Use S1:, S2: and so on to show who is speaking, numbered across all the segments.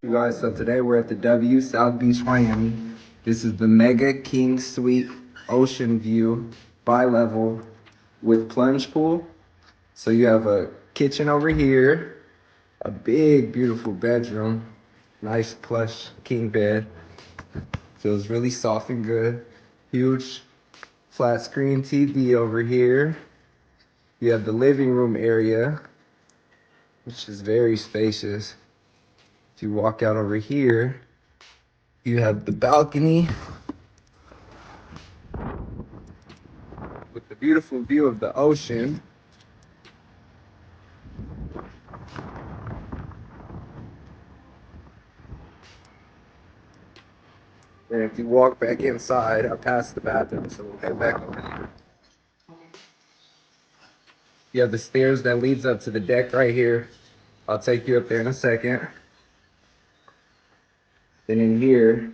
S1: You guys, so today we're at the W South Beach, Miami. This is the Mega King Suite Ocean View bi-level with plunge pool. So you have a kitchen over here, a big, beautiful bedroom, nice plush king bed. Feels really soft and good. Huge flat screen TV over here. You have the living room area, which is very spacious. If you walk out over here, you have the balcony with the beautiful view of the ocean. And if you walk back inside, I passed the bathroom, so we'll head back over here. You have the stairs that leads up to the deck right here. I'll take you up there in a second. Then in here,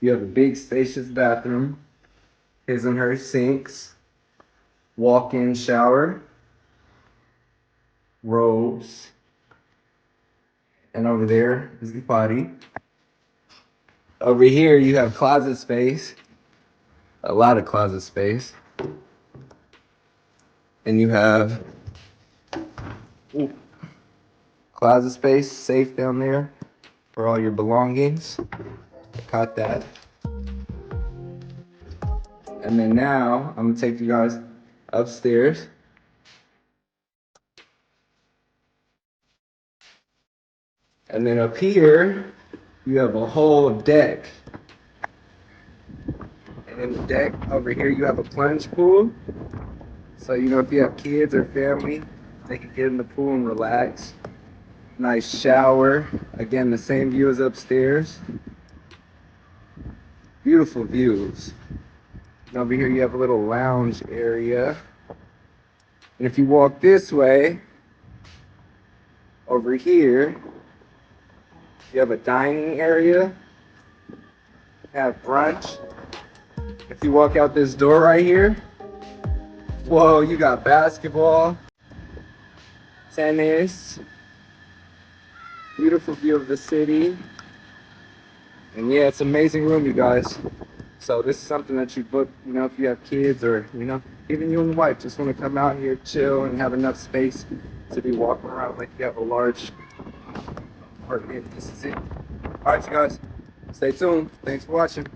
S1: you have a big spacious bathroom, his and her sinks, walk-in shower, robes, and over there is the potty. Over here, you have closet space, a lot of closet space. And you have closet space, safe down there for all your belongings. Caught that. And then now, I'm gonna take you guys upstairs. And then up here, you have a whole deck. And in the deck over here, you have a plunge pool. So, if you have kids or family, they can get in the pool and relax. Nice shower. Again, the same view as upstairs. Beautiful views. And over here, you have a little lounge area. And if you walk this way, over here, you have a dining area. Have brunch. If you walk out this door right here, whoa, you got basketball, tennis, beautiful view of the city. And yeah, it's an amazing room, you guys. So this is something that you book, if you have kids or, even you and the wife just want to come out here, chill, and have enough space to be walking around like you have a large apartment. This is it. All right, you guys, stay tuned. Thanks for watching.